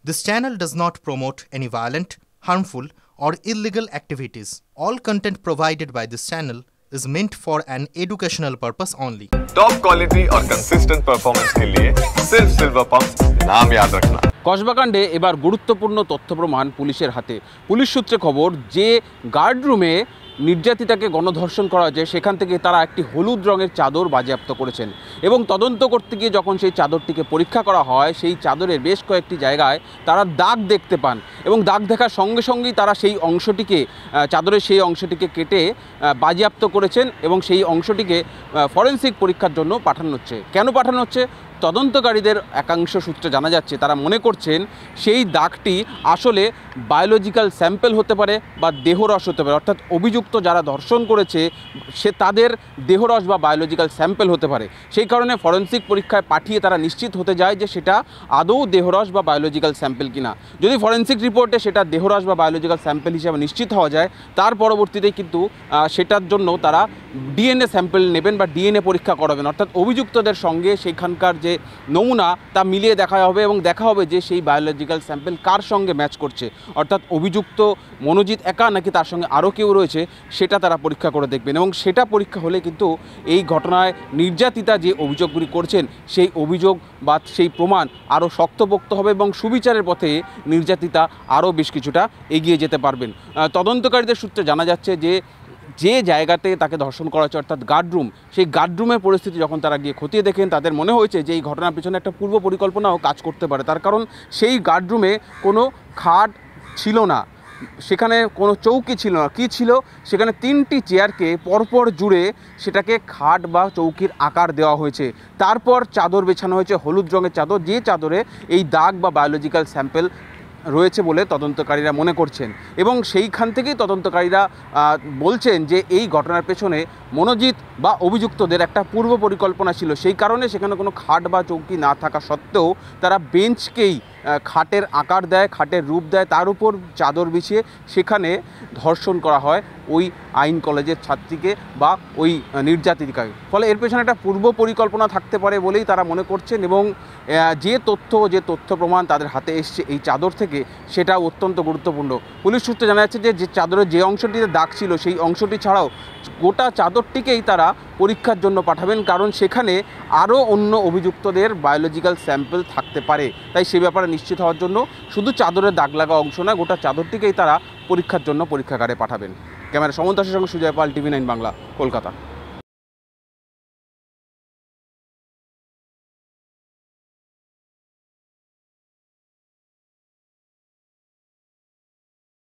This channel does not promote any violent, harmful, or illegal activities. All content provided by this channel is meant for an educational purpose only. Top quality और consistent performance के लिए सिर्फ silver pump नाम याद रखना। কসবাকাণ্ডে এবার গুরুত্বপূর্ণ তথ্য প্রমাণ পুলিশের হাতে। পুলিশ সূত্রে খবর যে গার্ড রুমে নির্যাতিতাকে গণধর্ষণ করা হয়েছে সেখান থেকে তারা একটি হলুদ রঙের চাদর বাজেয়াপ্ত করেছেন এবং তদন্ত করতে গিয়ে যখন সেই চাদরটিকে পরীক্ষা করা হয় সেই চাদরের বেশ কয়েকটি জায়গায় তারা দাগ দেখতে পান এবং দাগ দেখার সঙ্গে সঙ্গেই তারা সেই অংশটিকে চাদরের সেই অংশটিকে কেটে বাজেয়াপ্ত করেছেন এবং সেই অংশটিকে ফরেনসিক পরীক্ষার জন্য পাঠানো হচ্ছে। কেন পাঠানো হচ্ছে? তদন্তকারীদের একাংশ সূত্রে জানা যাচ্ছে তারা মনে করছেন সেই দাগটি আসলে বায়োলজিক্যাল স্যাম্পল হতে পারে বা দেহরস হতে পারে, অর্থাৎ অভিযুক্ত যারা ধর্ষণ করেছে সে তাদের দেহরস বা বায়োলজিক্যাল স্যাম্পল হতে পারে। সেই কারণে ফরেনসিক পরীক্ষায় পাঠিয়ে তারা নিশ্চিত হতে যায় যে সেটা আদৌ দেহরস বা বায়োলজিক্যাল স্যাম্পল কিনা। যদি ফরেনসিক রিপোর্টে সেটা দেহরস বা বায়োলজিক্যাল স্যাম্পল হিসেবে নিশ্চিত হওয়া যায় তার পরবর্তীতে কিন্তু সেটার জন্য তারা ডিএনএ স্যাম্পল নেবেন বা ডিএনএ পরীক্ষা করাবেন, অর্থাৎ অভিযুক্তদের সঙ্গে সেইখানকার যে নমুনা তা মিলিয়ে দেখা হবে এবং দেখা হবে যে সেই বায়োলজিক্যাল স্যাম্পল কার সঙ্গে ম্যাচ করছে, অর্থাৎ অভিযুক্ত মনোজিৎ একা নাকি তার সঙ্গে আরও কেউ রয়েছে সেটা তারা পরীক্ষা করে দেখবেন এবং সেটা পরীক্ষা হলে কিন্তু এই ঘটনায় নির্যাতিতা যে অভিযোগগুলি করছেন সেই অভিযোগ বা সেই প্রমাণ আরও শক্তপোক্ত হবে এবং সুবিচারের পথে নির্যাতিতা আরও বেশ কিছুটা এগিয়ে যেতে পারবেন। তদন্তকারীদের সূত্রে জানা যাচ্ছে যে জায়গাতে তাকে ধর্ষণ করা হচ্ছে অর্থাৎ গার্ডরুম, সেই গার্ডরুমের পরিস্থিতি যখন তারা গিয়ে খতিয়ে দেখেন তাদের মনে হয়েছে যে এই ঘটনার পিছনে একটা পূর্ব পরিকল্পনাও কাজ করতে পারে। তার কারণ সেই গার্ডরুমে কোনো খাট ছিল না, সেখানে কোনো চৌকি ছিল না, কী ছিল সেখানে 3টি চেয়ারকে পরপর জুড়ে সেটাকে খাট বা চৌকির আকার দেওয়া হয়েছে। তারপর চাদর বেছানো হয়েছে হলুদ রঙের চাদর, যে চাদরে এই দাগ বা বায়োলজিক্যাল স্যাম্পল রয়েছে বলে তদন্তকারীরা মনে করছেন এবং সেইখান থেকেই তদন্তকারীরা বলছেন যে এই ঘটনার পেছনে মনোজিৎ বা অভিযুক্তদের একটা পূর্ব পরিকল্পনা ছিল। সেই কারণে সেখানে কোনো খাট বা চৌকি না থাকা সত্ত্বেও তারা বেঞ্চকেই খাটের আকার দেয়, খাটের রূপ দেয়, তার উপর চাদর বিছিয়ে সেখানে ধর্ষণ করা হয় ওই আইন কলেজের ছাত্রীকে বা ওই নির্যাতিতাকে। ফলে এর পেছনে একটা পূর্ব পরিকল্পনা থাকতে পারে বলেই তারা মনে করছেন এবং যে তথ্য প্রমাণ তাদের হাতে এসছে এই চাদর থেকে সেটা অত্যন্ত গুরুত্বপূর্ণ। পুলিশ সূত্রে জানা যাচ্ছে যে চাদরের যে অংশটিতে দাগ ছিল সেই অংশটি ছাড়াও গোটা চাদরটিকেই তারা পরীক্ষার জন্য পাঠাবেন, কারণ সেখানে আরও অন্য অভিযুক্তদের বায়োলজিক্যাল স্যাম্পল থাকতে পারে। তাই সে ব্যাপারে নিশ্চিত হওয়ার জন্য শুধু চাদরের দাগ লাগা অংশ না, গোটা চাদরটিকেই তারা পরীক্ষার জন্য পরীক্ষাগারে পাঠাবেন। ক্যামেরা সমন্ত দাসের সঙ্গে সুজয় পাল, TV9 বাংলা, কলকাতা।